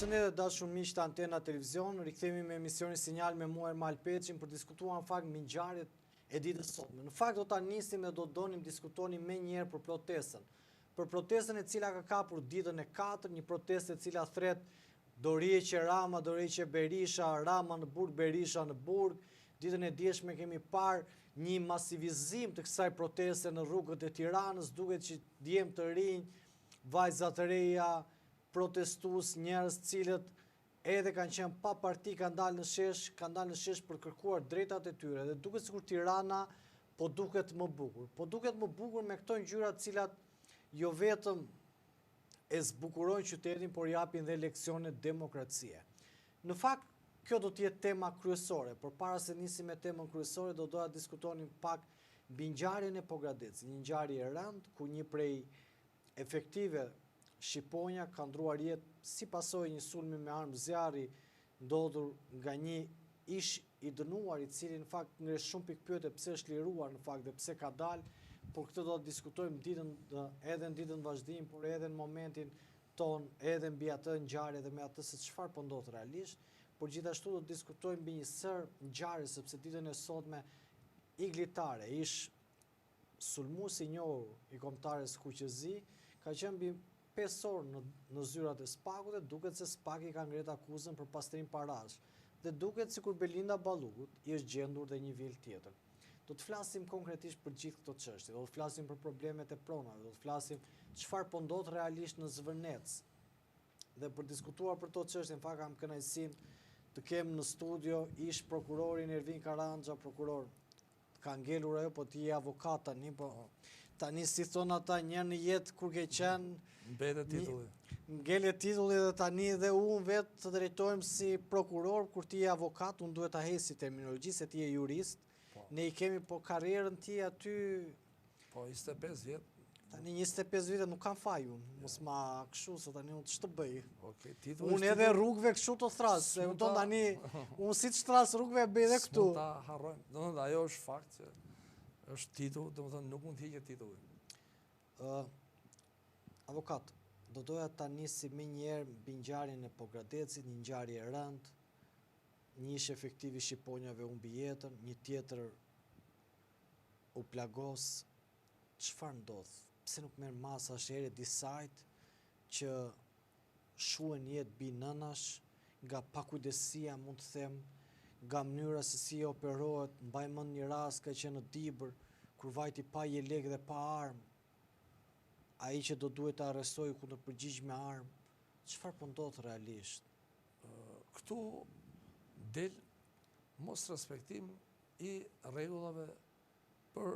Përshëndetje dashur miq të Antena Televizion, rikthehemi me emisionin Sinjal me mua Ermal Peçin për diskutuar në fakt mbi ngjarjet e ditës sotme. Në fakt do ta nisim dhe do donim diskutonim më njëherë për protestën. Për protestën e cila ka kapur ditën e 4, një protestë e cila thret dorëheqje Rama, dorëheqje Berisha, Rama në Burg, Berisha në Burg. Ditën e dieshme kemi parë një masivizim të kësaj proteste në rrugët e Tiranës, duket që djemë të rinj, vajza të reja, protestues, njerëz cilët edhe kanë qenë pa parti, kanë dalë në shesh për kërkuar drejtat e tyre. Dhe duket sikur Tirana po duket më bukur. Po duket më bukur me këto ngjyra të cilat jo vetëm e zbukurojnë qytetin, por japin dhe leksione demokracie. Në fakt, kjo do të jetë tema kryesore. Përpara se nisim me temën kryesore, do doja diskutonim pak mbi ngjarjen e Pogradecit, një ngjarje e rëndë ku një prej efektive shqiponja ka ndruar jetë si pasojë një sulmi me armë zjarri ndodhur nga një ish i dënuar, i cili në fakt ngresh shumë pikë pyetje pse është liruar në fakt dhe pse ka dalë, por këtë do të diskutojmë edhe në ditën vazhdim, por edhe në momentin ton, edhe mbi atë ngjarje dhe me atë se çfarë po ndodh realisht, por gjithashtu do të diskutojmë mbi një sër ngjarje sepse ditën e sotme Iglitare, ish sulmuesi i njohur i kombëtares Kuqezi, ka qenë mbi 5 orë në zyrat e SPAK-ut dhe duket se SPAK-i ka ngret akuzën për pastrim parash. Dhe duket sikur Belinda Ballugut i është gjendur dhe një vil tjetër. Do të flasim konkretisht për gjithë këto çështje, do të flasim për problemet e pronave, do të flasim çfarë po ndodh realisht në Zvërnec. Dhe për diskutuar për këto çështje, në fakt kam kënaqësinë të kem në studio ish prokurorin Ervin Karandxha, prokuror. Ka ngelur ajo, po ti je avokat tani, po tani si thon ata një në jetë kur ke qenë mbetet titulli. Ngelet titulli dhe tani dhe unë vetë të drejtojmë si prokuror, kur ti je avokat, unë duhet ta hesi terminologji se ti je jurist. Ne i kemi po karrierën ti aty. Po 25 vjet. Tani 25 vite nuk kam faj unë, mos ma kështu se tani unë ç'të bëj. Okej, titulli. Unë edhe rrugëve kështu të thras, se unë tani unë si të tras rrugëve bëj edhe këtu. S'mund ta harrojmë. Domethënë ajo është fakt që është titull, domethënë nuk mund të hiqet titulli. Avokat, do doja ta nisim më njëherë mbi ngjarjen e Pogradecit, një ngjarje e rëndë, një ish efektiv i shqiponjave humbi jetën, një tjetër u plagos. Çfarë ndodh? Pse nuk merr masash ere disajt që shuhen jetë bi nënash, nga pakujdesia mund të them, nga mënyra se si operohet, mbaj mend një rast ka qenë në Dibër, kur vajti pa jelek dhe pa armë, ai që do duhet të arrestojë kundër përgjigj me armë. Çfarë po ndodh realisht? Këtu del mos respektim i rregullave për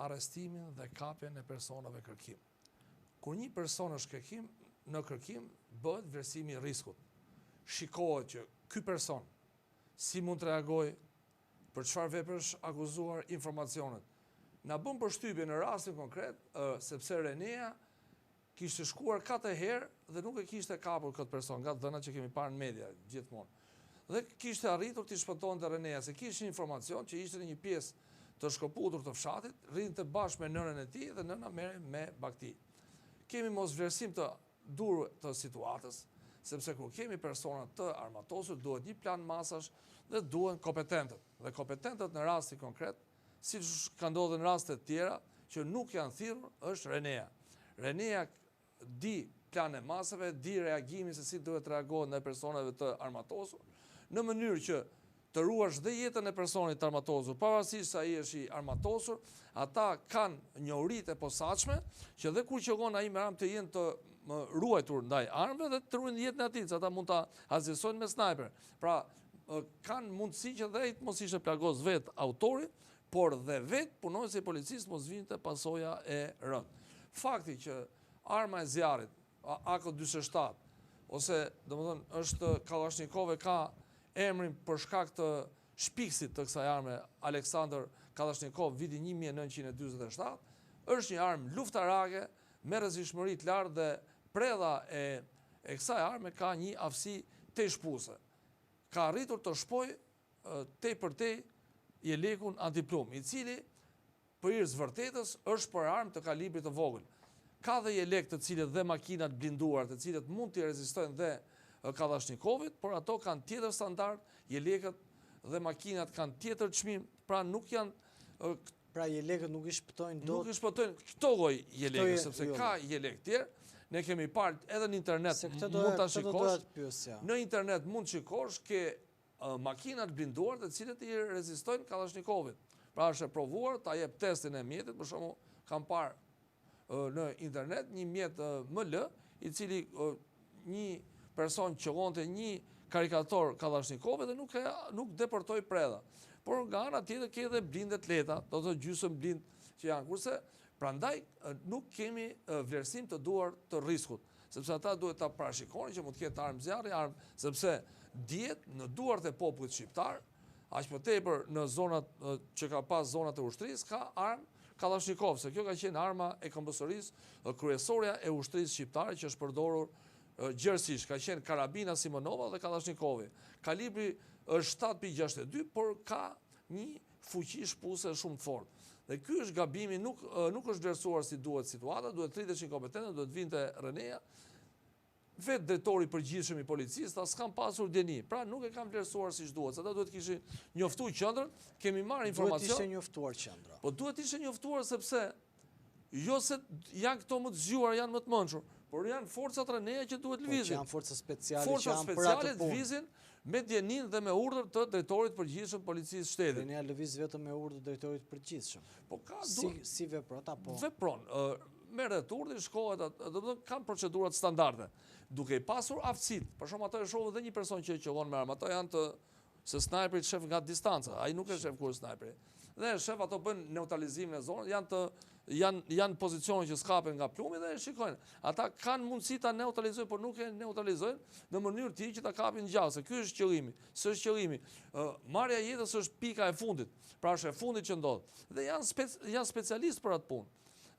arrestimin dhe kapjen e personave kërkim. Kur një person është në kërkim, bëhet vlerësimi i riskut. Shikohet që ky person si mund të reagojë, për çfarë veprësh akuzuar, informacionet. Na bën përshtypje në rastin konkret, sepse Renea kishte shkuar 4 herë dhe nuk e kishte kapur këtë person, nga dhënat që kemi parë në media gjithmonë. Dhe kishte arritur të shpëtonte Renea, se kishte informacion që ishte në një pjesë të shkëputur të fshatit, rrinte bashkë me nënën e tij dhe nëna merri me bakti. Kemi mos vlerësim të dur të situatës, sepse kur kemi persona të armatosur, duhet një plan masash dhe duhen kompetentët. Dhe kompetentët në rasti konkret, siç ka ndodhur në raste të tjera, që nuk janë thirrur, është Renea. Renea di plan e masave, di reagimin se si duhet reagohet ndaj personave të armatosur, në mënyrë që të ruash dhe jetën e personit të armatosur, pavarësisht se ai është i armatosur, ata kanë njohuritë e posaçme që dhe kur qëgon ai me armë të jenë të ruajtur ndaj armëve dhe të ruajnë jetën e atij, se ata mund ta azjesojnë me snajper. Pra, kanë mundësi që dhe ai të mos ishte plagos vet autori, por dhe vet punonjësi i policisë mos vinte pasoja e rëndë. Fakti që arma e zjarrit, AK-47, ose domethënë është Kalashnikov, ka emrin për shkak të shpikësit të kësaj arme, Aleksandr Kalashnikov, viti 1947, është një armë luftarake me rrezikshmëri të lartë dhe predha e kësaj arme ka një aftësi tejshpuese. Ka arritur të shpojë tepërtej jelekun antiplum, i cili për hir të vërtetës është për armë të kalibrit të vogël. Ka dhe jelek të cilët dhe makinat blinduar, të cilët mund të rezistojnë dhe Kalashnikovit, por ato kanë tjetër standard, jelekët dhe makinat kanë tjetër çmim, pra nuk janë Pra jelekët nuk i shpëtojnë nuk i shpëtojnë këto lloj jelekë, sepse ka jelek tjerë. Ne kemi parë edhe në internet mund ta shikosh. Në internet mund shikosh ke makinat blinduar të cilët i rezistojnë Kalashnikovit. Pra është e provuar, ta jep testin e mjetit, për shembull, kam parë në internet një mjet ML, i cili një person qëllonte një karikator Kalashnikovit dhe nuk deportoi preda. Por nga ana tjetër ke edhe blindet leta, do të gjysmë blind që janë. Kurse prandaj nuk kemi vlerësim të duar të riskut, sepse ata duhet ta parashikojnë që mund të ketë armë zjarri, sepse dihet në duart e popullit shqiptar, aq më tepër në zonat që ka pas zonat e ushtrisë, ka armë Kalashnikov, se kjo ka qenë arma e këmbësërisë kryesorja e ushtrisë shqiptare që është përdorur gjërësisht, ka qenë karabina Simonova dhe Kalashnikov. Kalibri është 7.62, por ka një fuqi shpuese shumë të fortë. Dhe ky është gabimi, nuk është vlerësuar si duhet situata, duhet 30 kompetente, duhet vinte Renea, vetë drejtori përgjithshëm i policisë, ta s'kan pasur djeni, pra nuk e kanë vlerësuar siç duhet. Ata duhet kishin njoftuar qendrën, kemi marrë informacion. Duhet ishte njoftuar qendra. Po duhet ishte njoftuar sepse jo se janë këto më të zgjuar, janë më të mençur, por janë forcat Renea që duhet lëvizin. Janë forca speciale që janë për atë punë. Lëvizin me djenin dhe me urdhër të drejtorit përgjithshëm policisë shtetit. Renea lëviz vetëm me urdhër të drejtorit përgjithshëm. Po ka si vepron ata po. Vepron, merret urdhri, shkohet, do të thonë kanë procedurat standarde. Duke i pasur aftësitë, për shembull ato e shohën dhe një person që qellon me armë, ato janë se snajperi shef nga distanca, ai nuk e shef kur snajperi. Dhe shef ato bën neutralizimin e zonës, janë pozicione që skapen nga plumi dhe shikojnë. Ata kanë mundësi ta neutralizojnë, por nuk e neutralizojnë në mënyrë të që ta kapin gjallë. Ky është qëllimi. S'është qëllimi. Marrja e jetës është pika e fundit. Pra është e fundit që ndodh. Dhe janë specialistë për atë punë.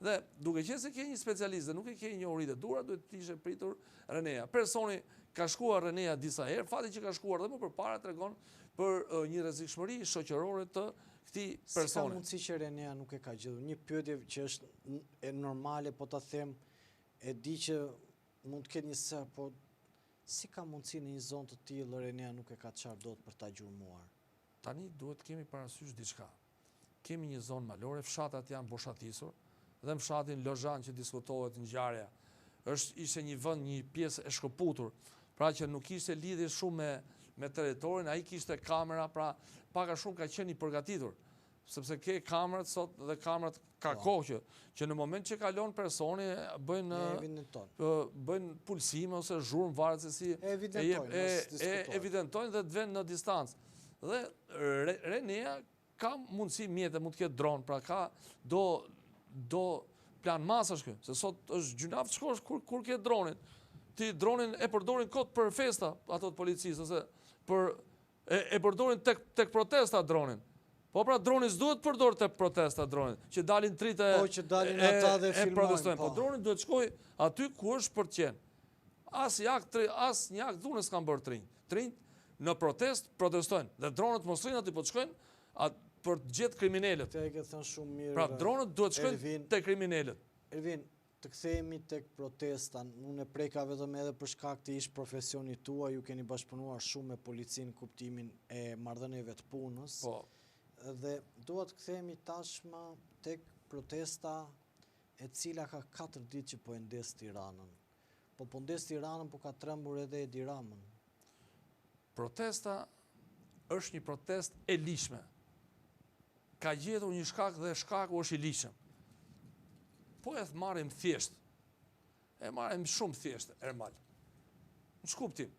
Dhe duke qenë se ke një specialist dhe nuk e ke një uri të dura, duhet të ishe pritur Renea. Personi ka shkuar Renea disa herë, fati që ka shkuar dhe më përpara tregon për një rrezikshmëri shoqërore të këtij personi. Si ka mundësi që Renea nuk e ka gjetur? Një pyetje që është e normale, po ta them, e di që mund të ketë një sër, po si ka mundësi në një zonë të tillë Renea nuk e ka çfarë dot për ta gjurmuar? Tani duhet kemi parasysh diçka. Kemi një zonë malore, fshatat janë boshatisur, dhe në fshatin Lozhan që diskutohet ngjarja. Ishte një vend, një pjesë e shkëputur, pra që nuk kishte lidhje shumë me territorin, ai kishte kamera, pra pak a shumë ka qenë i përgatitur, sepse ke kamerat sot dhe kamerat ka kohë që në moment që kalon personi bëjnë pulsime ose zhurmë, varet se si evidentojnë dhe të vënë në distancë. Dhe Renea ka mundësi mjete, mund të ketë dron, pra ka do plan masash kë, se sot është gjunaf të shkosh kur ke dronin. Ti dronin e përdorin kot për festa ato të policisë, ose e përdorin tek protesta dronin. Po pra droni s'duhet përdor tek protesta dronin, që dalin tritë e protestojnë. Po droni duhet shkoj aty ku është për të qenë. As një akt dhune s'kan bërë trinj. Trinj në protest protestojnë, dhe dronët mos rrinë aty, po të shkojnë për të gjetë kriminalët. Te e ke thënë shumë mirë. Pra dronët duhet shkojnë te kriminalët. Ervin, të kthehemi tek protesta. Unë e preka vetëm edhe për shkak të ish profesionit tuaj, ju keni bashkëpunuar shumë me policinë në kuptimin e marrëdhënieve të punës. Po. Dhe dua të kthehemi tashmë tek protesta e cila ka 4 ditë që po e ndes Tiranën. Po ndes Tiranën, po ka trembur edhe Edi Ramën. Protesta është një protestë e lishme. Ka gjetur një shkak dhe shkaku është i lishëm. Po e marrim thjesht. E marrim shumë thjesht, Ermal. Në shkuptim.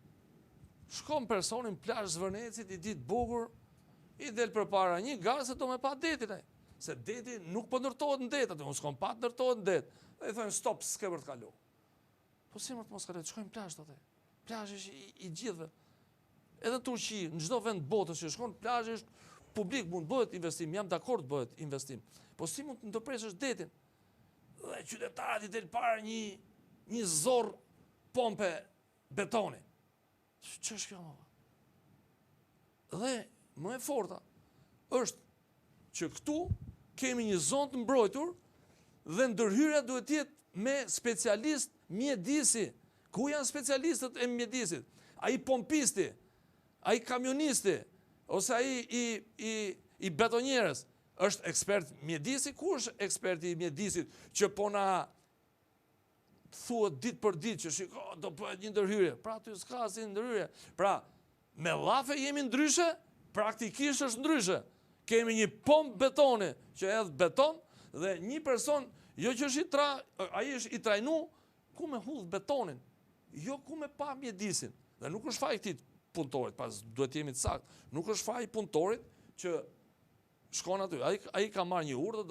Shkon personin plazh Zvërnecit, i ditë bukur, i del përpara një garë se do me pa detin ai. Se deti nuk po ndërtohet në det, atë unë s'kam pa ndërtohet në det. Dhe i thonë stop, s'ke për të kalu. Po si më të mos kalu, të shkojnë plazh atë. Plazh është i gjithëve. Edhe në Turqi, në çdo vend botës që shkon, plazh është publik, mund bëhet investim, jam dakord bëhet investim. Po si mund të ndërpresësh detin? Dhe qytetarët i del para një zorr pompe betoni. Ç'është kjo? Dhe më e forta është që këtu kemi një zonë të mbrojtur dhe ndërhyrja duhet të jetë me specialist mjedisi. Ku janë specialistët e mjedisit? ai pompisti, ai kamionisti, ose ai i betonjerës, është ekspert mjedisi? Ku është eksperti i mjedisit që po na thuhet ditë për ditë që shiko, do bëhet një ndërhyrje. Pra aty s'ka asnjë ndërhyrje. Pra, me llafe jemi ndryshe, praktikisht është ndryshe. Kemi një pompë betoni që edh beton dhe një person, jo që është ai është i trajnu ku me hudh betonin, jo ku me pa mjedisin. Dhe nuk është faji këtij punëtorit, pas duhet jemi të saktë. Nuk është faji punëtorit që shkon aty. Ai ka marrë një urdhë,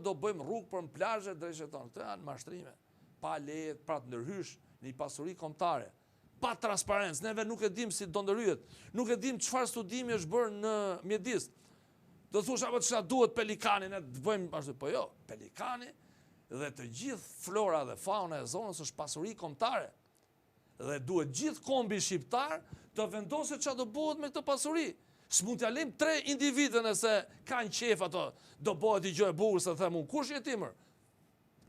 do bëjmë rrugë për në plazhe drejt tonë. Këto janë mashtrime. Pa leje, pra të ndërhysh në një pasuri kombëtare. Pa transparencë, neve nuk e dim si do ndërhyhet. Nuk e dim çfarë studimi është bërë në mjedis. Do thosh apo çfarë duhet pelikani, ne të bëjmë ashtu, po jo, pelikani dhe të gjithë flora dhe fauna e zonës është pasuri kombëtare. Dhe duhet gjithë kombi shqiptar të vendosë çfarë do bëhet me këtë pasuri. S'mund t'ja lëm 3 individë nëse kanë qef ato, do bëhet i gjë e bukur se them unë, kush je ti më?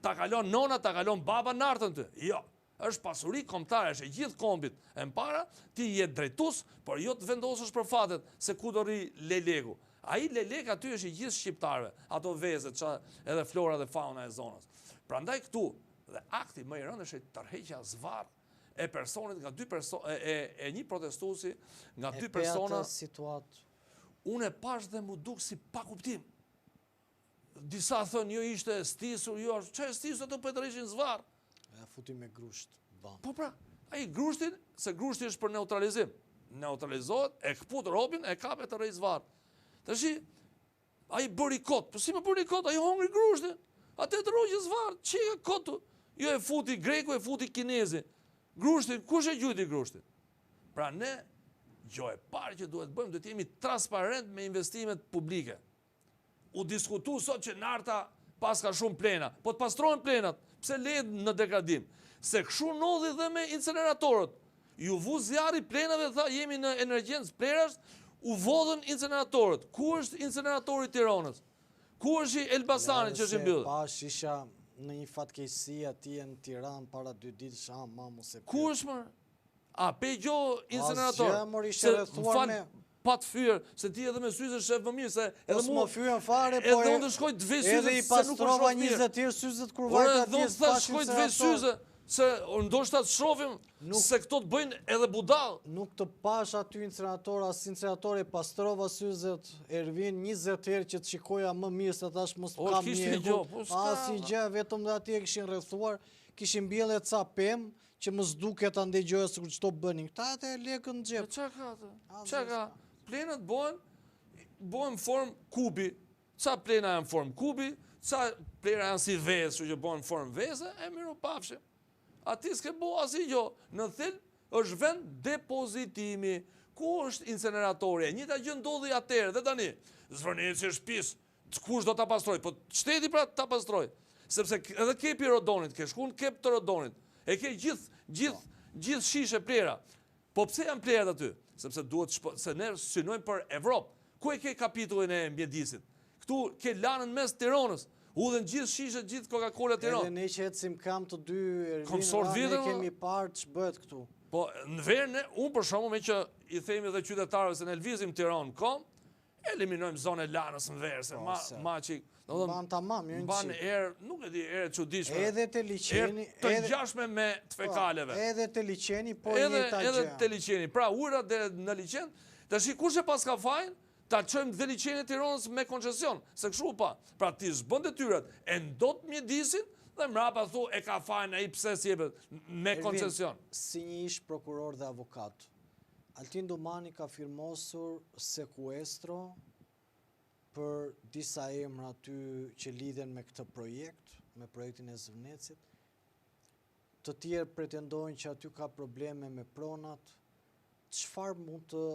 Ta kalon nona, ta kalon baba nartën ty. Jo, është pasuri kombëtare, është e gjithë kombit. E mpara, ti je drejtues, por jo të vendosësh për fatet se ku do rri lelegu. Ai lelek aty është i gjithë shqiptarëve, ato vezet, edhe flora dhe fauna e zonës. Prandaj këtu, dhe akti më i rëndë është tërheqja zvarr e personit nga dy persona, e një protestuesi nga dy persona. Unë e pash dhe mu duk si pa kuptim. Disa thënë, jo ishte stisur, jo është, që e stisur të për të rrishin zvarr? E futi me grusht. Po pra, ai grushtin, se grushti është për neutralizim. Neutralizohet, e kput robin, e kape të rrej zvarr. Tashi, ai bëri kot, po si më bëri kot, ai hongri grushtin. Atë të rrojë zvarr, çika kotu. Jo e futi greku, e futi kinezi. Grushtin, kush e gjujti grushtin? Pra ne, gjë e parë që duhet bëjmë, duhet jemi transparent me investimet publike. U diskutu sot që narta pas ka shumë plena, po të pastrojnë plenat, pse lehet në degradim? Se këshu nodhi dhe me incineratorët. Ju vu zjarri plenave dhe tha jemi në energjencë plerash, u vodhën incineratorët. Ku është incineratori Tiranës? Ku është i Elbasanit që është i mbyllur? Pash isha në një fatkeqësi atje në Tiranë para 2 ditësh, mos e. Ku është më? A pe gjo incinerator? Asgjë, mor ishte rrethuar me pa të fyer, se ti edhe me syze shef më mirë, se edhe mua fyen fare, po edhe unë të shkoj të ve syze, edhe i pastrova 20 herë syzet kur vajta atje. Edhe unë shkoj të ve syze, se ndoshta të shohim se këto të bëjnë edhe budall. Nuk të pash aty incinerator, as incinerator e pastrova syzet, Ervin 20 herë që të shikoja më mirë se thash mos kam mjeku. Asgjë, vetëm dhe atje kishin rrethuar, kishin mbjellë ca pemë që më s'duket ta ndëgjoja se çto bënin këta, atë lekën në xhep. Çka ka atë? Çka ka? Plenat bëhen formë kubi. Ca plena janë formë kubi, ca plena janë si vezë, kështu që bëhen formë vezë, e miru pafshim. Ati s'ke bo asgjë. Në thyll është vend depozitimi. Ku është incineratori? Njëta gjë ndodhi atëherë dhe tani. Zvërneci është shtëpisë. Kush do ta pastroj? Po shteti pra ta pastroj. Sepse edhe kepi rodonit, ke shkuën kep të rodonit. E ke gjithë shishe plera. Po pse janë plerat aty? Sepse duhet se ne synojmë për Evropë. Ku e ke kapitullin e mjedisit? Këtu ke lanën mes Tiranës. Udhen gjithë shishe, gjithë Coca-Cola Tiranë. Edhe ne që ecim kam të dy Ervin, ne kemi parë ç'bëhet këtu. Po në verë unë për shkakun me që i themi edhe qytetarëve se ne lvizim Tiranë eliminojmë zonën e lanës në verë, se maçi Ban tamam, jo ban erë, nuk e di, erë çuditshme. Edhe te liçeni, të ngjashme me të fekaleve. Edhe te liçeni, po njëjta gjë. Edhe te liçeni. Pra ujërat deri në liçen, tash kush e pas ka fajin, ta çojmë dhe liçenin e Tiranës me koncesion, se kështu pa. Pra ti s'bën detyrat, e ndot mjedisin dhe mrapa thu e ka fajin ai pse si jepet me koncesion. Si një ish prokuror dhe avokat, Altin Domani ka firmosur sekuestro për disa emra aty që lidhen me këtë projekt, me projektin e Zvërnecit. Të tjerë pretendojnë që aty ka probleme me pronat. Çfarë mund të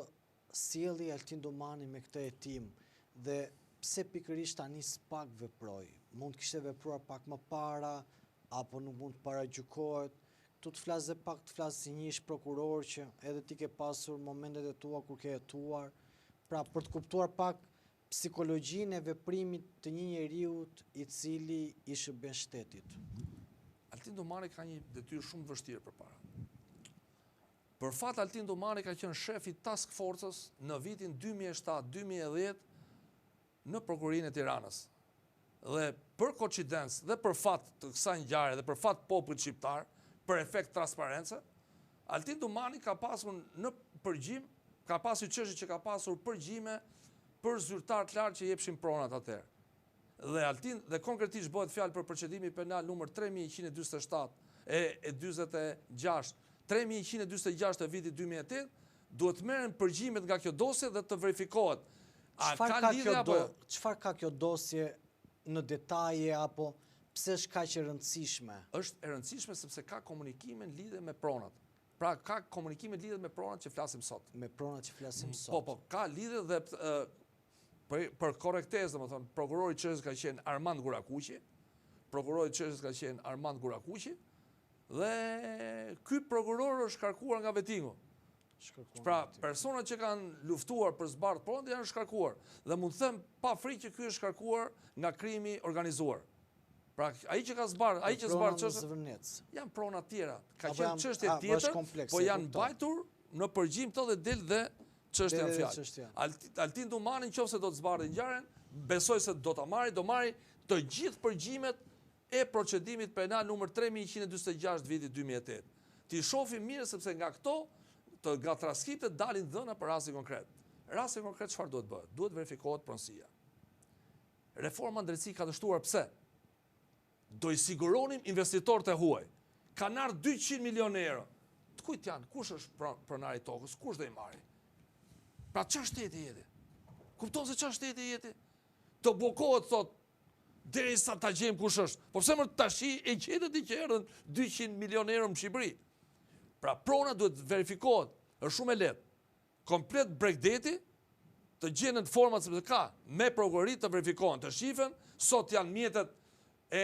sjelli Altin Domani me këtë hetim dhe pse pikërisht tani s'pak veproi? Mund kishte vepruar pak më para apo nuk mund të paragjykohet? Tu të flas dhe pak të flas si një ish prokuror që edhe ti ke pasur momentet e tua kur ke jetuar, pra për të kuptuar pak psikologjinë e veprimit të një njeriut i cili i shërben shtetit. Altin Domani ka një detyrë shumë vështirë përpara. Për fat Altin Domani ka qenë shefi task forces në vitin 2007-2010 në Prokurorinë e Tiranës. Dhe për koincidencë dhe për fat të kësaj ngjarje dhe për fat popullit shqiptar, për efekt transparence, Altin Domani ka pasur në përgjim, ka pasur çështje që ka pasur përgjime për zyrtar të lartë që jepshin pronat atëherë. Dhe konkretisht bëhet fjalë për procedimi penal numër 3147 e 46, 3146 të vitit 2008, duhet merren përgjimet nga kjo dosje dhe të verifikohet. Çfarë ka kjo dosje në detaje apo pse është kaq e rëndësishme? Është e rëndësishme sepse ka komunikime në lidhje me pronat. Pra ka komunikime në lidhje me pronat që flasim sot. Me pronat që flasim sot. Po, ka lidhje dhe për korrektesë, domethënë, prokurori i çështjes ka qenë Armand Gurakuqi, prokurori i çështjes ka qenë Armand Gurakuqi, dhe ky prokuror është shkarkuar nga vettingu. Pra, personat që kanë luftuar për zbardhje pronat janë shkarkuar dhe mund të them pa frikë që ky është shkarkuar nga krimi organizuar. Pra, ai që ka zbardhë, ai që zbardh çështën, janë prona të tjera. Ka qenë çështje tjetër, po janë mbajtur në përgjim të dhe del dhe çështja në fjalë. Altin Domani nëse do të zbardhë ngjarjen, besoj se do ta marri të gjithë përgjimet e procedimit penal numër 3146 vitit 2008. Ti shohim mirë sepse nga këto nga transkriptet dalin dhëna për rastin konkret. Rasti konkret çfarë duhet bëhet? Duhet verifikohet pronësia. Reforma drejtësi ka dështuar pse? Do i siguronim investitorët e huaj. Kanë ardhur 200 milionë euro. Të kujt janë? Kush është pronari i tokës? Kush do i marrë? Pra çfarë shteti jeti? Kupton se çfarë shteti jeti? Të bllokohet thot derisa ta gjejmë kush është. Po pse më tash e gjetët i që erdhën 200 milionë euro në Shqipëri? Pra prona duhet verifikohet, është shumë e lehtë. Komplet Bregdeti të gjenë në format sepse ka me prokurori të verifikohen, të shifen, sot janë mjetet e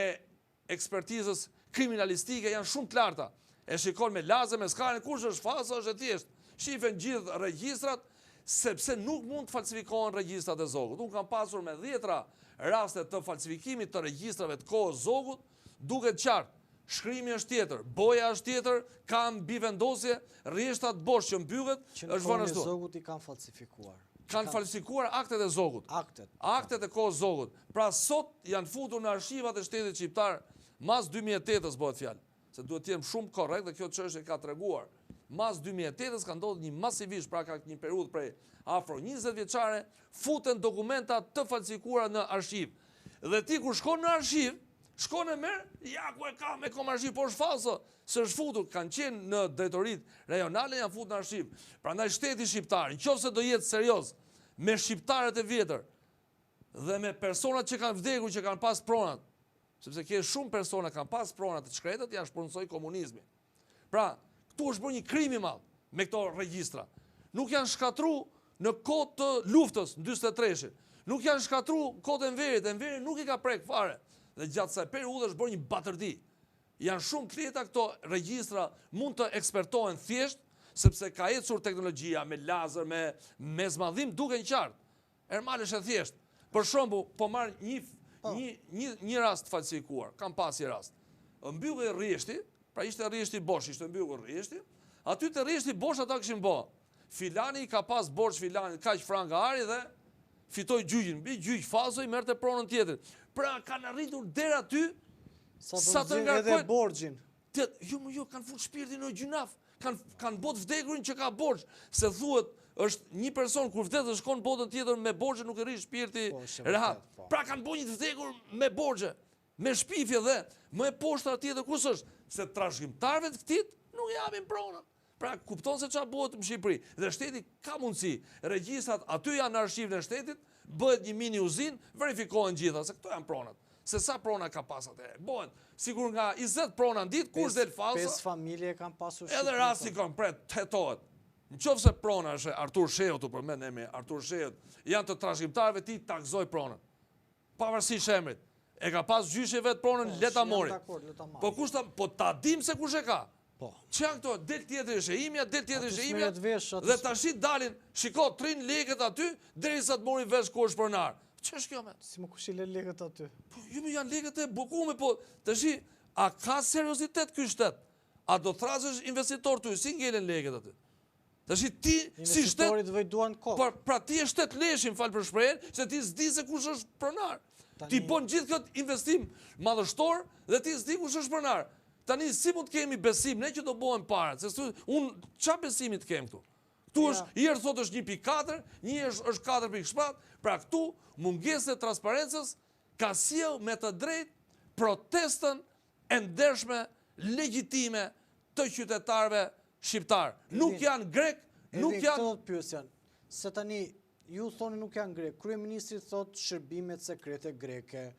ekspertizës kriminalistike janë shumë të larta. E shikon me lazer, me skanën, kush është fasa, është e thjeshtë. Shifen gjithë regjistrat sepse nuk mund të falsifikohen regjistrat e zogut. Unë kam pasur me 10 raste të falsifikimit të regjistrave të kohës zogut, duket qartë. Shkrimi është tjetër, boja është tjetër, ka mbi vendosje, rrjeshtat bosh që mbyllet, është vënë ashtu. Që në zogut i kanë falsifikuar. Kanë falsifikuar aktet e zogut. Aktet e kohës zogut. Pra sot janë futur në arshivat e shtetit shqiptar mas 2008-s bëhet fjalë. Se duhet të jem shumë korrekt dhe kjo çështje ka treguar. Mas 2008-s ka ndodhur një masivisht, pra ka një periudhë prej afro 20 vjeçare, futen dokumenta të falsifikuara në arshiv. Dhe ti kur shkon në arshiv, shkon e merr, ja ku e kam, e kam arshiv, po është falso, se është futur, kanë qenë në drejtoritë rajonale, janë futur në arshiv. Prandaj shteti shqiptar, nëse do jetë serioz me shqiptarët e vjetër dhe me personat që kanë vdekur, që kanë pas pronat, sepse ke shumë persona kanë pas pronat të shkretët, janë shpronësoj komunizmi. Pra, këtu është bërë një krim i madh me këto regjistra. Nuk janë shkatruar në kohë të luftës në 43-shin. Nuk janë shkatruar kohën e Enverit, Enveri nuk i ka prek fare. Dhe gjatë kësaj periudhe është bërë një batërdi. Janë shumë të lehta këto regjistra, mund të ekspertohen thjesht, sepse ka ecur teknologjia me lazer, me zmadhim duke në qartë. Ermal është e thjesht. Për shembull, po marr një rast falsifikuar, kam pasi rast. Mbyllë rrjeshti, pra ishte rrjeshti bosh, ishte mbyllur rrjeshti. Aty te rrjeshti bosh ata kishin bë. Filani ka pas borxh filani kaq franka ari dhe fitoi gjyqin. Mbi gjyq fazoi merrte pronën tjetër. Pra kanë arritur deri aty sa të ngarkojnë edhe borxhin. Jo, kanë fut shpirtin në gjynaf. Kanë bot vdekurin që ka borxh. Se thuhet është një person kur vdes dhe shkon botën tjetër me borxhe nuk i rri shpirti rehat. Pra kanë bërë një vdekur me borxhe, me shpifje dhe më e poshtë tjetër kush është? Se trashëgimtarëve të këtij nuk japin pronën. Pra kupton se çfarë bëhet në Shqipëri. Dhe shteti ka mundësi, regjistrat aty janë në arshivin e shtetit, bëhet një mini uzinë, verifikohen gjitha se këto janë pronat. Se sa prona ka pas atëherë. Bëhen sigur nga 20 prona në ditë, kush del falso. 5 familje kanë pasur shqiptar. Edhe rasti komplet hetohet. Nëse prona është Artur Sheut, përmend emri Artur Sheut, janë të trashëgimtarëve ti takzoj pronën. Pavarësisht emrit. E ka pas gjyqi vet pronën, le ta mori. Po ta dim se kush e ka. Që janë këto, del tjetër është e imja, del tjetër është e imja, dhe tash dalin, shiko, 3 lekët aty, derisa të morin vesh ku është pronar. Që është kjo me? Si më kush i le lekët aty? Po, ju janë lekët e bukume, po, tash, a ka seriozitet ky shtet? A do thrasësh investitor ty, si ngelen lekët aty? Tash ti si shtet Investitorit vëjduan kohë. pra ti e shtet leshin, fal për shprehjen, se ti s'di se kush është pronar. Ti bën gjithë këtë investim madhështor dhe ti s'di kush është pronar. Tani si mund të kemi besim ne që do bëhen parat, se unë ç'a besimi të kem këtu? Këtu është, herë thotë është 1.4, një është 4.7, pra këtu mungesë e transparencës ka sjell me të drejtë protestën e ndershme, legjitime të qytetarëve shqiptar. Nuk janë grek, nuk janë... Këto të pyesjan, se tani ju thoni nuk janë grek, kryeministri thot shërbimet sekrete greke,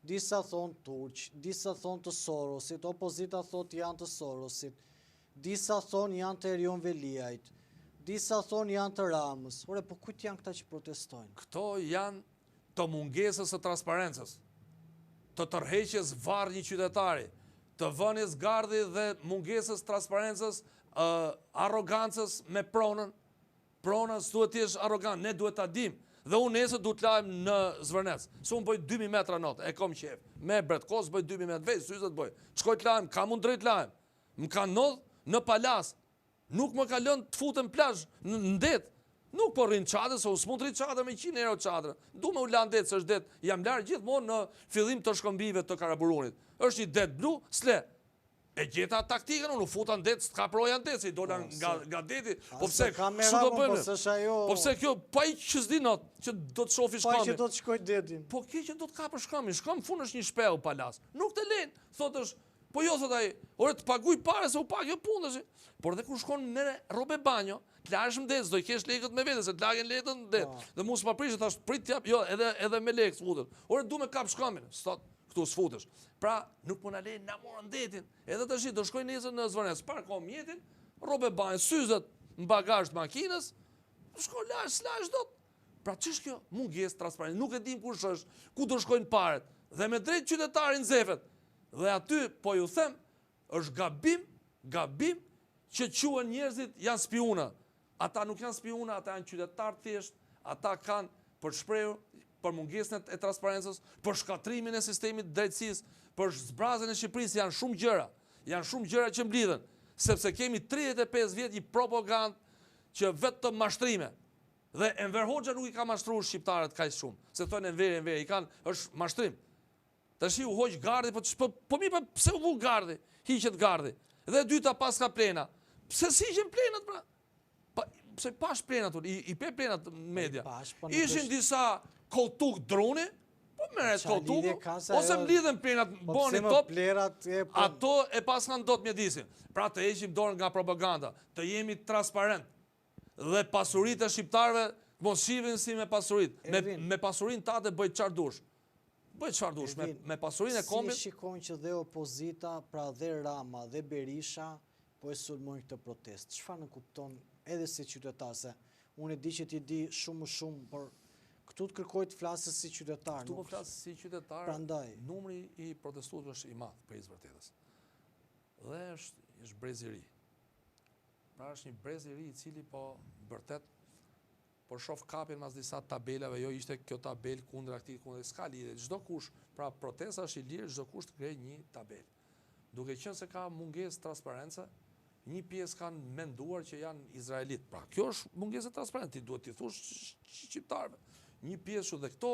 disa thonë turq, disa thonë të Sorosit, opozita thot janë të Sorosit, disa thonë janë të Erion Veliajt, disa thonë janë të Ramës. Ore, po kujt janë këta që protestojnë? Këto janë të mungesës së transparencës, të tërheqjes varr një qytetari, të vënies gardi dhe mungesës transparencës, arrogancës me pronën. Prona s'duhet të jesh arrogant, ne duhet ta dim. Dhe unë nesër duhet të lajem në Zvërnec. Se unë bëj 2000 metra natë, e kom qef. Me bretkos bëj 2000 metra, veç, syzet bëj. Shkoj të lajem, ka mund drejt lajem. Më ka ndodh në palas. Nuk më ka lënë të futem plazh në det. Nuk po rrin çadër, se unë s'mund të rrin çadër me 100 euro çadër. Du me u la në det, se është det. Jam larg gjithmonë në fillim të shkëmbive të Karaburunit. Është një det blu, s'le. E gjeta taktikën, unë futa në det, s'ka proja në det, se i dola nga deti. Po pse, kështu do bëjmë? Po pse kjo, pa i që s'di not, që do të shofi shkami. Pa i që do të shkoj detin. Po kjo që do të kapë shkami, shkam fun është një shpeu palas. Nuk të len, thot është, po jo thot ai, ore të paguj pare se u pa kjo punë, por dhe kur shkon me robe banjo, të lash më det, s'do i kesh lekët me vete, se të lagen lekët në det. Dhe mu s'ma prishë, thash prit t'jap, jo, edhe me lekë s'futet. Ore du me kap shkamin, s'thot, këtu s'futesh. Pra, nuk po na lejnë na morën detin. Edhe tash do shkoj nesër në Zvërnec, parko mjetin, robe banjë, syzet në bagazh të makinës, shkoj slash dot. Pra ç'është kjo? Mungesë transparencë. Nuk e dim kush është, ku do shkojnë paret. Dhe me drejt qytetarin nxefet. Dhe aty po ju them, është gabim që quhen njerëzit janë spiuna. Ata nuk janë spiuna, ata janë qytetarë thjesht, ata kanë për shprehur për mungesën e transparencës, për shkatrimin e sistemit drejtësisë, për zbrazën e Shqipërisë, janë shumë gjëra që mblidhen, sepse kemi 35 vjet një propagandë që vetëm mashtrime. Dhe Enver Hoxha nuk i ka mashtruar shqiptarët kaq shumë, se thonë Enver, i kanë është mashtrim. Tash u hoq gardi, po pse u vul gardi? Hiqet gardi. Dhe e dyta pas ka plena. Pse si hiqen plenat pra? Pse pash plenat, i pe plenat në media. Ishin disa kotuk droni, po meret kotuk, ose mlidhen plenat, boni top, ato e pas kanë do të mjedisin. Pra të heqim dorën nga propaganda, të jemi transparent, dhe pasurit e shqiptarve mos shivin si me pasurit. Me pasurin tate bëjt qardush. Bëjt qardush, me pasurin e kombit. Si shikojnë që dhe opozita, pra dhe Rama dhe Berisha, po e sulmojnë këtë protest. Çfarë në kupton edhe si qytetar, se unë e di që ti di shumë, por këtu të kërkoj të flasës si qytetar. Këtu po flasë si qytetar, numri i protestuesve është i madh për vërtetës. Dhe është brez i ri. Pra është një brez i ri i cili po vërtet po shoh kapin mas disa tabelave, jo ishte kjo tabel kundër këtij, kundër s'ka lidhje. Çdo kush, pra protesta është i lirë, çdo kush të krijojë një tabel. Duke qenë se ka mungesë transparence, një pjesë kanë menduar që janë izraelit. Pra kjo është mungesë transparente, ti duhet t'i thush shqiptarëve. Një pjesë dhe këto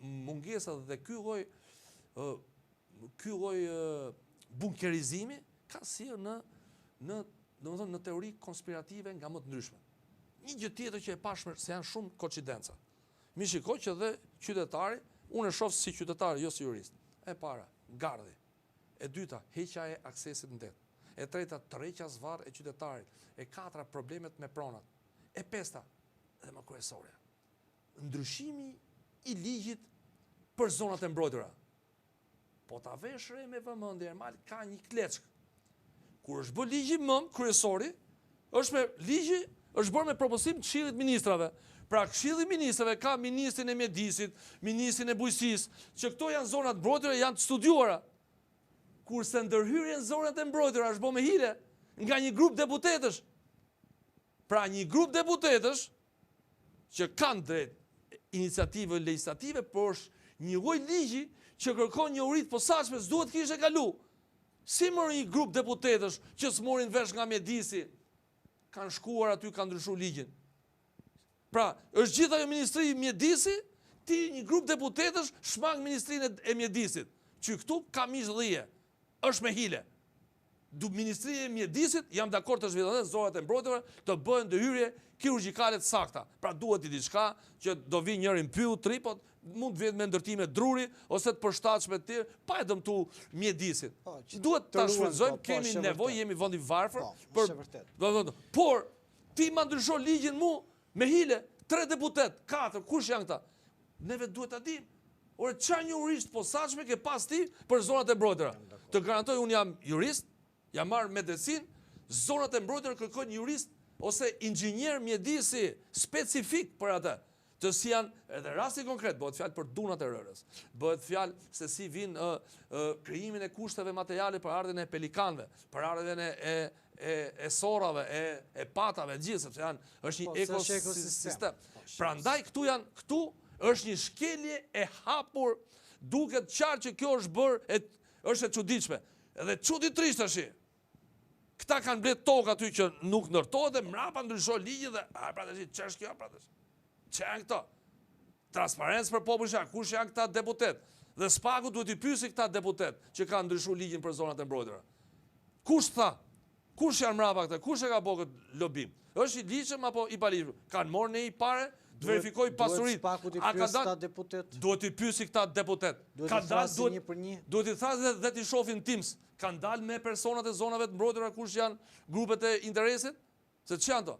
mungesa dhe ky lloj bunkerizimi ka sjellë në teori konspirative nga më të ndryshme. Një gjë tjetër që e pashme se janë shumë koincidenca. Mi shikoj që dhe qytetari, unë e shoh si qytetar, jo si jurist. E para, gardi. E dyta, heqja e aksesit në det. E treta, tërheqja zvarr e qytetarit. E katra, problemet me pronat. E pesta, dhe më kryesorja, ndryshimi i ligjit për zonat e mbrojtura. Po ta veshre me vëmendje, Ermal ka një kleçk. Kur është bë ligji kryesori, ligji është bërë me proposim të Këshillit Ministrave. Pra Këshilli Ministrave ka ministrin e mjedisit, ministrin e bujqësisë, që këto janë zonat mbrojtura, janë të studiuara. Kurse ndërhyrja në zonat e mbrojtura është bërë me hile nga një grup deputetësh. Pra një grup deputetësh që kanë drejt iniciative legislative, por është një lloj ligji që kërkon një uri të posaçme, s'duhet kishte kalu. Si mori një grup deputetësh që s'morin vesh nga mjedisi kanë shkuar aty, kanë ndryshuar ligjin. Pra, është gjithë ajo Ministri i Mjedisi, ti një grup deputetësh shmang Ministrinë e Mjedisit, që këtu ka mish dhije, është me hile. Ministria e Mjedisit, jam dakord të zhvillohet zonat e mbrojtjeve të bëhen ndërhyrje kirurgjikale të sakta. Pra duhet i diçka që do vi njërin pyu, tripot, mund të vjetë me ndërtime druri ose të përshtatshme të tjerë, pa e dëmtu Mjedisit. Duhet ta shfrytëzojmë, kemi nevojë, jemi vendi varfër por ti ma ndryshon ligjin mu me hile, 3 deputet, 4, kush janë këta? Neve duhet ta dim. Ore çfarë një jurist posaçme ke pas ti për zonat e mbrojtura? Të garantoj, unë jam jurist, jam marrë medicinë, zonat e mbrojtura kërkojnë jurist ose inxhinier mjedisi specifik për atë. Të si janë edhe rasti konkret, bëhet fjalë për dunat e rërës, bëhet fjalë se si vinë krijimin e kushteve materiale për ardhen e pelikanëve, për ardhen e sorrave, e patave, gjithë, sepse është një ekosistem. Prandaj këtu është një shkelje e hapur, duket qartë që kjo është bërë, është e çuditshme. Edhe çuditërisht tash. Këta kanë blet tokë aty që nuk ndërtohet dhe mrapa ndryshon ligji dhe pra tash ç'është kjo pra tash? Që janë këto? Transparencë për popullin, kush janë këta deputet? Dhe Spaku duhet i pyesi këta deputet që kanë ndryshuar ligjin për zonat e mbrojtura. Kush tha? Kush janë mrapa këta? Kush e ka bërë këtë lobim? Është i ligjshëm apo i paligjshëm? Kanë marrë ne i pare, të verifikoj pasuritë. A ka dalë? Duhet i pyesi këta deputet. Ka dalë duhet i thasë dhe t'i shohin Teams. Kanë dalë me personat e zonave të mbrojtura kush janë grupet e interesit? Se ç'janë to?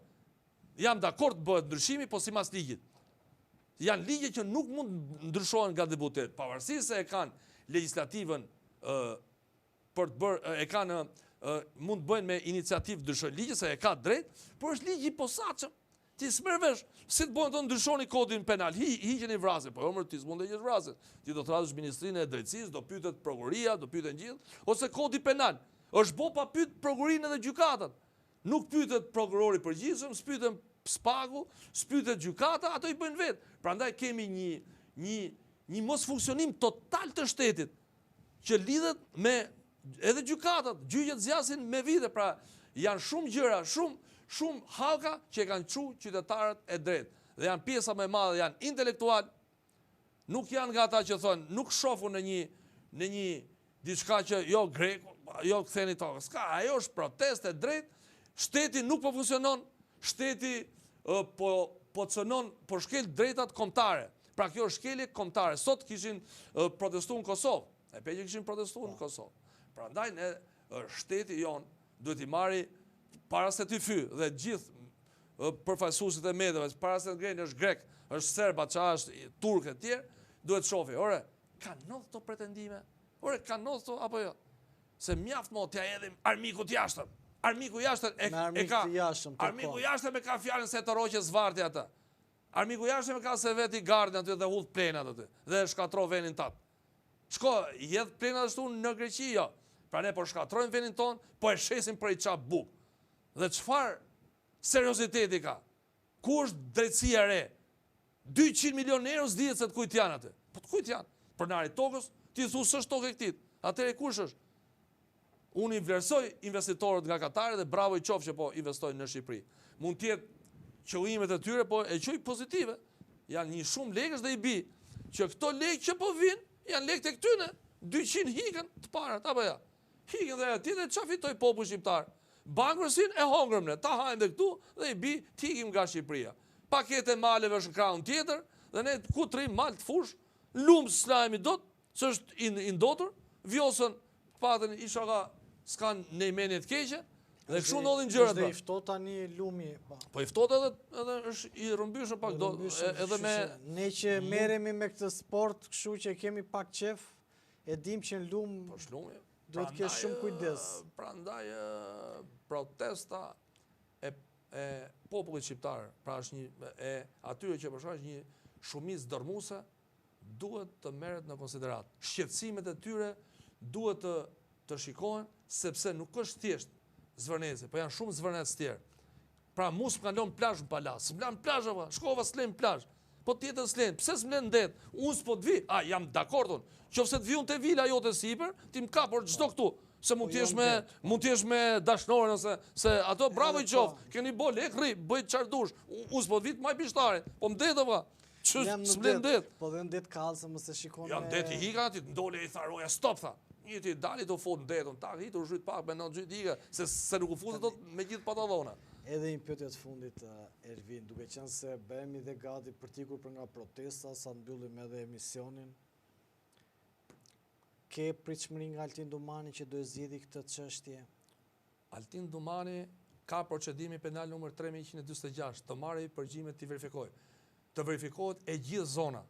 Jam dakord të bëhet ndryshimi, po sipas ligjit. Janë ligje që nuk mund ndryshohen nga deputet, pavarësisht se e kanë legjislativën për të bërë, e kanë mund të bëjnë me iniciativë ndryshojnë ligje, se e ka drejt, por është ligj i posaçëm. Ti s'merr vesh, si të bëhen të ndryshoni kodin penal, hiqeni vrasje, po ti s'mund të heqësh vrasje. Ti do të thrash Ministrinë e Drejtësisë, do pyetet prokuroria, do pyeten gjithë, ose kodi penal. Është bo pa pyet prokurorinë edhe gjykatën. Nuk pyetet prokurori i përgjithshëm, s'pyeten Spaku, s'pyetet gjykata, ato i bëjnë vetë. Prandaj kemi një mos funksionim total të shtetit që lidhet me edhe gjykatat, gjyqet zgjasin me vite, pra janë shumë gjëra, shumë hallka që kanë çu qytetarët e drejtë. Dhe janë pjesa më e madhe, janë intelektual, nuk janë nga ata që thonë, nuk shofun në një diçka që jo greku, jo ktheni tokë. Ska, ajo është protestë e drejtë. Shteti nuk po funksionon, shteti po cënon, po shkel drejtat kombëtare. Pra kjo është shkelje kombëtare. Sot kishin protestuar në Kosovë, e pe që kishin protestuar në Kosovë. Prandaj ne shteti jon duhet i marri para se t'i fy dhe gjithë përfaqësuesit e medjave, para se të ngrenë është grek, është serb, atë është turk e tjerë, duhet shofi, ore, kanë ndodhur këto pretendime? Ore, kanë ndodhur këto apo jo? Se mjaft mo t'ja edhim armikut jashtëm. Armiku jashtëm Armiku jashtëm e ka fjalën se të roqe zvarti ata. Armiku jashtëm e ka se veti gardin aty dhe hudh plenat aty dhe shkatro vendin tat. Shko, jedh plenat ashtu në Greqi jo. Pra ne po shkatrojmë vendin ton, po e shesim për i çap buk. Dhe çfarë serioziteti ka? Ku është drejtësia re? 200 milion euro s'dihet se të kujt janë aty. Po të kujt janë? Pronari tokës, ti thu s'është tokë e këtit. Atëre kush është? Unë i vlerësoj investitorët nga Katari dhe bravo i qoftë që po investojnë në Shqipëri. Mund të jetë qëllimet e tyre, po e quaj pozitive. Janë një shumë lekësh dhe i bi që këto lekë që po vinë, janë lekët e këtyne, 200 hikën të parat, apo ja. Hikën dhe ati dhe qa fitoj populli shqiptar. Bankrësin e hongërëm ne, ta hajmë dhe këtu dhe i bi t'ikim nga Shqipëria. Pakete maleve është në krahun tjetër, dhe ne ku trim mal të fush, lumë s'lajmi dot, që është indotur, vjosën patën isha ka s'kan në imenit keqe, dhe kështu ndodhin gjërat. Dhe i ftohtë tani lumi. Po i ftohtë edhe është i rrëmbyeshëm pak edhe me ne që merremi me këtë sport, kështu që kemi pak qef, e dim që në lum duhet të kesh shumë kujdes. Prandaj protesta e popullit shqiptar, pra është një atyre që për shkak është një shumicë dërmuese, duhet të merret në konsiderat. Shqetësimet e tyre duhet të shikohen, sepse nuk është thjesht zvërnese, po janë shumë zvërnec tjerë. Pra mu s'më kalon plazh në palas, s'më plazh apo, shkova s'lem plazh. Po tjetër s'len, pse s'mlen det? Unë s'po të vi, jam dakord unë. Qofse të vi unë te vila jote sipër, ti më ka, por çdo këtu. Se mund t'jesh me dashnorën ose se ato bravo i qoftë, keni bo lek rri, bëj çfarë dush. U s'po vit maj pishtarin, po mdet apo. S'blen det. Po dhe ndet kallse mos e shikon. Ja ndet i hika aty, ndole i tharoja stop tha. Njëti dali të fut ndetën, tak hitur zhyt pak me 9 zhyt hika, se nuk u futet dot me gjithë patallona. Edhe një pyetje të fundit, Ervin, duke qenë se bëhemi dhe gati për t'ikur për nga protesta, sa mbyllim edhe emisionin, ke pritshmëri nga Altin Dumani që do e zgjidhë këtë çështje? Altin Dumani ka procedimi penal numër 3146, të marrë përgjimet të verifikoj. Të verifikohet e gjithë zona.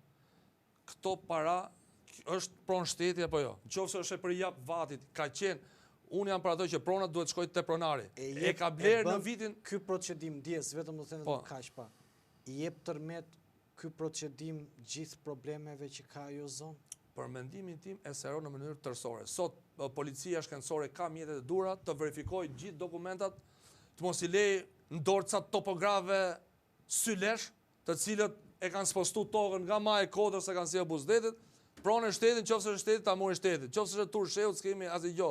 Këto para është pronë shteti apo jo? Nëse është e përjap vatit, ka qenë, unë jam për ato që pronat duhet shkojnë te pronari. E ka blerë në vitin. Ky procedim ndjes, vetëm do të them vetëm kaq pa. I jep tërmet ky procedim gjithë problemeve që ka ajo zonë? Për mendimin tim e seron në mënyrë tërësore. Sot policia shkencore ka mjetet e dura të verifikojë gjithë dokumentat, të mos i lejë në dorë ca topografëve sylesh, të cilët e kanë spostu tokën nga ma e kodër se kanë sjellë buzdetit, pronë e shtetin, nëse është shtetit ta morë shtetit, nëse është tursheu s'kemi asgjë gjë.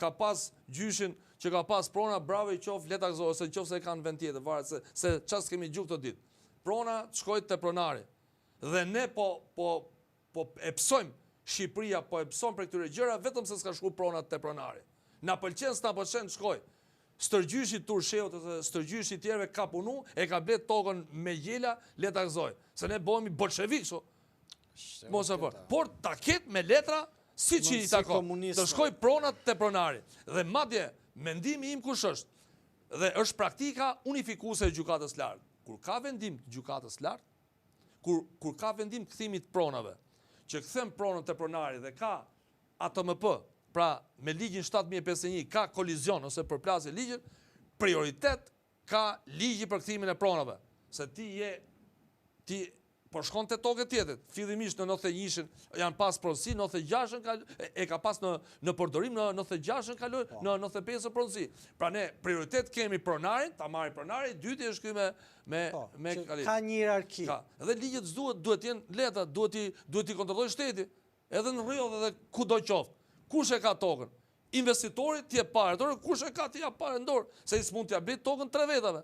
Ka pas gjyshin që ka pas prona, bravo i qof, le ta gëzohet, se nëse e kanë vend tjetër, varet se çfarë s'kemi gjuhë këtë ditë. Prona shkojnë te pronari. Dhe ne po e psojmë Shqipëria, po e pson për këtyre gjëra vetëm se s'ka shku pronat te pronari. Na pëlqen s'na pëlqen shkoj. Stërgjyshi Tursheut ose stërgjyshi tjerëve ka punu, e ka blet tokën me gjela, le ta gëzoj. Se ne bëhemi bolshevik kështu. Mos e bër. Por ta ketë me letra siç i takon. Të shkoj pronat te pronari. Dhe madje mendimi im kush është? Dhe është praktika unifikuese e gjykatës lartë. Kur ka vendim gjykatës lartë, kur ka vendim kthimit pronave, që kthem pronën te pronari dhe ka ATMP, pra me ligjin 7051 ka kolizion ose përplasje ligjin, prioritet ka ligji për kthimin e pronave. Se ti po shkon te tokë tjetër, fillimisht në 91-shin janë pas pronësi, 96-ën e ka pas në përdorim, në 96-ën kaloi, në 95-ën pronësi. Pra ne prioritet kemi pronarin, ta marrim pronarin, dyti është ky me kalim. Ka një hierarki. Dhe ligjet duhet të jenë lehta, duhet i kontrollojë shteti, edhe në rrjedh edhe kudo qoftë. Kush e ka tokën? Investitori t'je parë, kush e ka t'ja parë në dorë, se i s'mund t'ja blet tokën 3 vetave.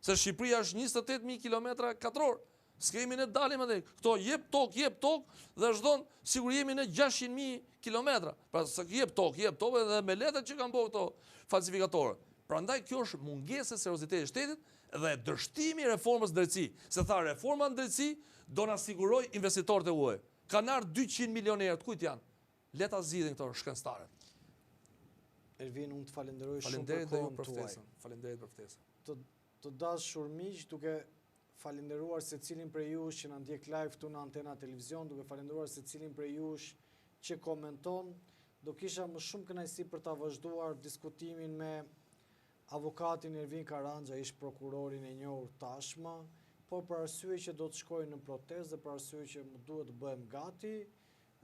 Se Shqipëria është 28.000 km2. S'kemi ne dalim edhe. Këto jep tokë, dhe çdon sigur jemi në 600.000 kilometra. Pra se jep tokë edhe me letrat që kanë bërë këto falsifikatorë. Prandaj kjo është mungesë e seriozitetit të shtetit dhe dërshtimi i reformës drejtësi. Se tha reforma në drejtësi do na siguroj investitorët e huaj. Kanë ardhur 200 milionerë, kujt janë? Le ta zgjidhin këto shkencëtarët. Ervin, unë të falenderoj shumë për kohën tuaj. Faleminderit për ftesën. Të dashur miq, duke falenderuar secilin prej jush që na ndjek live këtu në Antena Televizion, duke falenderuar secilin prej jush që komenton, do kisha më shumë kënaqësi për ta vazhduar diskutimin me avokatin Ervin Karanja, ish prokurorin e njohur tashmë, por për arsye që do të shkojnë në protestë dhe për arsye që më duhet të bëhem gati,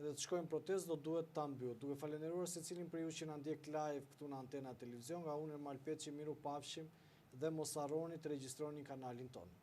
dhe të shkojnë protestë do duhet ta mbyll. Duke falenderuar secilin prej jush që na ndjek live këtu në Antena Televizion, nga unë Ermal Peçi, miru pafshim dhe mos harroni të regjistroni kanalin tonë.